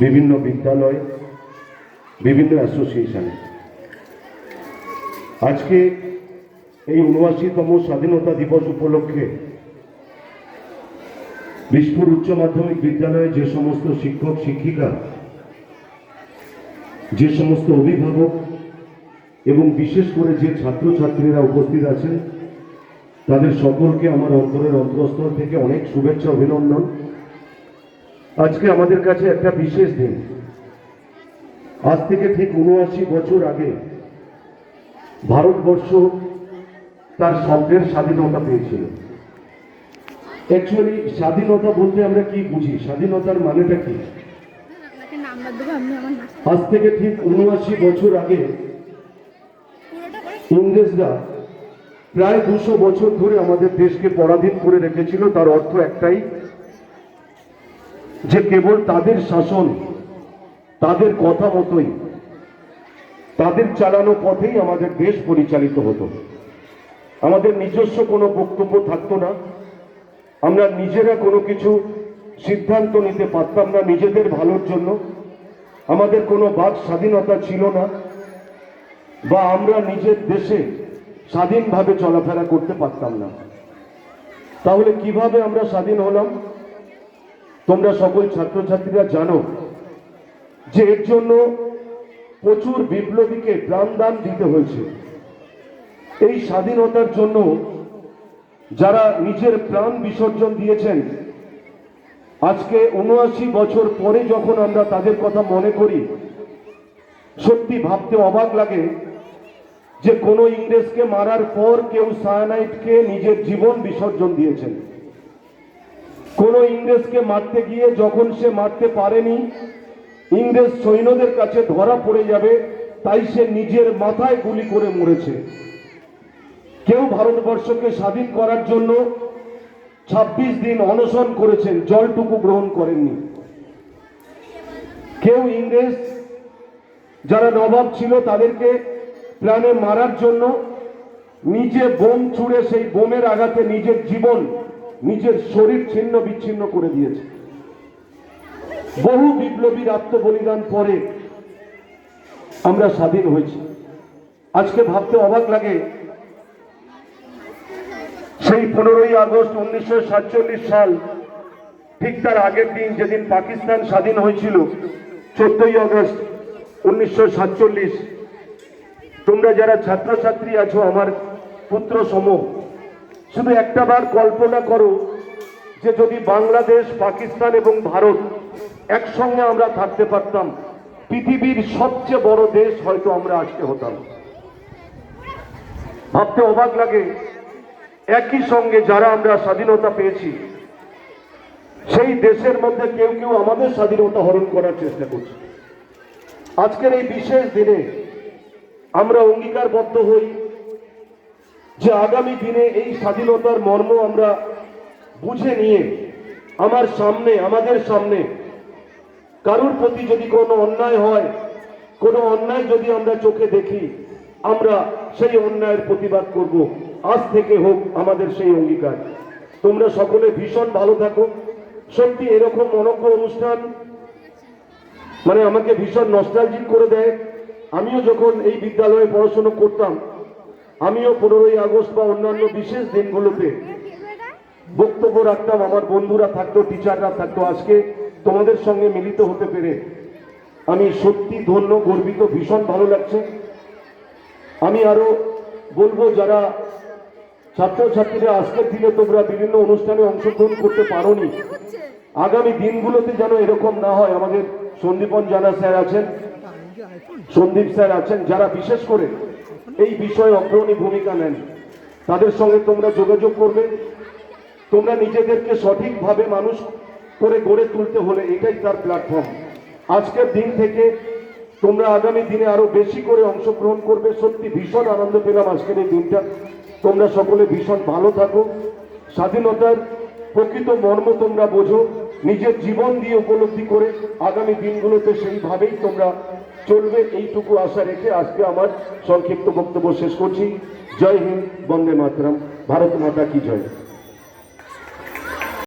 বিভিন্ন বিদ্যালয়, বিভিন্ন অ্যাসোসিয়েশনে আজকে এই ৭৯তম স্বাধীনতা দিবস উপলক্ষে বিশপুর উচ্চ মাধ্যমিক বিদ্যালয়ে যে সমস্ত শিক্ষক শিক্ষিকা, যে সমস্ত অভিভাবক এবং বিশেষ করে যে ছাত্রছাত্রীরা উপস্থিত আছেন, তাদের সকলকে আমার অন্তরের অন্তঃস্থল থেকে অনেক শুভেচ্ছা, অভিনন্দন। আজকে আমাদের কাছে একটা বিশেষ দিন। আজ থেকে ঠিক ৭৯ বছর আগে ভারতবর্ষ তার স্বপ্নের স্বাধীনতা পেয়েছিল। অ্যাকচুয়ালি স্বাধীনতা বলতে আমরা কি বুঝি, স্বাধীনতার মানেটা কি? আজ থেকে ঠিক ৭৯ বছর আগে ইংরেজরা প্রায় ২০০ বছর ধরে আমাদের দেশকে পরাধীন করে রেখেছিল। তার অর্থ একটাই, যে কেবল তাদের শাসন, তাদের কথা মতোই, তাদের চালানো পথেই আমাদের দেশ পরিচালিত হতো। আমাদের নিজস্ব কোনো বক্তব্য থাকতো না, আমরা নিজেরা কোনো কিছু সিদ্ধান্ত নিতে পারতাম না নিজেদের ভালোর জন্য। আমাদের কোনো বাক স্বাধীনতা ছিল না, বা আমরা নিজের দেশে স্বাধীনভাবে চলাফেরা করতে পারতাম না। তাহলে কিভাবে আমরা স্বাধীন হলাম? তোমরা সকল ছাত্রছাত্রীরা জানো যে এর জন্য প্রচুর বিপ্লবীকে প্রাণদান দিতে হয়েছে। এই স্বাধীনতার জন্য যারা নিজের প্রাণ বিসর্জন দিয়েছেন, আজকে ৭৯ বছর পরে যখন আমরা তাদের কথা মনে করি, সত্যি ভাবতে অবাক লাগে যে কোনো ইংরেজকে মারার পর কেউ সায়ানাইড খেয়ে নিজের জীবন বিসর্জন দিয়েছেন। কোনো ইংরেজকে মারতে গিয়ে যখন সে মারতে পারেনি, ইংরেজ সৈন্যদের কাছে ধরা পড়ে যাবে, তাই সে নিজের মাথায় গুলি করে মরেছে। কেউ ভারতবর্ষকে স্বাধীন করার জন্য ২৬ দিন অনশন করেছেন, জলটুকু গ্রহণ করেননি। কেউ ইংরেজ যারা নবাব ছিল তাদেরকে প্রাণে মারার জন্য নিজে বোম ছুঁড়ে সেই বোমের আঘাতে নিজের জীবন, নিজের শরীর ছিন্ন বিচ্ছিন্ন করে দিয়েছে। বহু বিপ্লবীর আত্মবলিদান পরে আমরা স্বাধীন হয়েছি। আজকে ভাবতে অবাক লাগে, সেই 15ই আগস্ট 1947 সাল, ঠিক তার আগের দিন যেদিন পাকিস্তান স্বাধীন হয়েছিল, 14ই আগস্ট 1947, তোমরা যারা ছাত্রছাত্রী আছো, আমার পুত্র সম, শুধু একটা বার কল্পনা করো যে যদি বাংলাদেশ, পাকিস্তান এবং ভারত একসঙ্গে আমরা থাকতে পারতাম, পৃথিবীর সবচেয়ে বড় দেশ হয়তো আমরা আজকে হতাম। ভাবতে অবাক লাগে, একই সঙ্গে যারা আমরা স্বাধীনতা পেয়েছি, সেই দেশের মধ্যে কেউ কেউ আমাদের স্বাধীনতা হরণ করার চেষ্টা করছে। আজকের এই বিশেষ দিনে আমরা অঙ্গীকারবদ্ধ হই যে আগামী দিনে এই স্বাধীনতার মর্ম আমরা বুঝে নিয়ে আমাদের সামনে কারোর প্রতি যদি কোনো অন্যায় হয়, কোনো অন্যায় যদি আমরা চোখে দেখি, আমরা সেই অন্যায়ের প্রতিবাদ করব। আজ থেকে হোক আমাদের সেই অঙ্গীকার। তোমরা সকলে ভীষণ ভালো থাকো। সত্যি এরকম অনন্য অনুষ্ঠান মানে আমাকে ভীষণ নস্টালজিক করে দেয়। আমিও যখন এই বিদ্যালয়ে পড়াশোনা করতাম, আমিও 15ই আগস্ট বা অন্যান্য বিশেষ দিনগুলোতে বক্তব্য রাখতাম, আমার বন্ধুরা থাকতো, টিচাররা থাকতো। আজকে তোমাদের সঙ্গে মিলিত হতে পেরে আমি সত্যি ধন্য, গর্বিত, ভীষণ ভালো লাগছে। আমি আরো বলবো, যারা ছাত্রছাত্রীরা আজকের দিনে তোমরা বিভিন্ন অনুষ্ঠানে অংশগ্রহণ করতে পারোনি, আগামী দিনগুলোতে যেন এরকম না হয়। আমাদের সন্দীপন জানা স্যার আছেন, সন্দীপ স্যার আছেন, যারা বিশেষ করে এই বিষয়ে অগ্রণী ভূমিকা নেন, তাদের সঙ্গে তোমরা যোগাযোগ করবে। তোমরা নিজেদেরকে সঠিকভাবে মানুষ করে গড়ে তুলতে হলে এটাই তার প্ল্যাটফর্ম। আজকের দিন থেকে তোমরা আগামী দিনে আরো বেশি করে অংশগ্রহণ করবে। সত্যি ভীষণ আনন্দ পেলাম আজকের এই দিনটা। তোমরা সকলে ভীষণ ভালো থাকো। স্বাধীনতার প্রকৃত মর্ম তোমরা বোঝো, নিজের জীবন দিয়ে উপলব্ধি করে আগামী দিনগুলোতে সেইভাবেই তোমরা চলবে, এইটুকু আশা রেখে আজকে আমার সংক্ষিপ্ত বক্তব্য শেষ করছি। জয় হিন্দ, বন্দে মাতরম, ভারত মাতা কি জয়।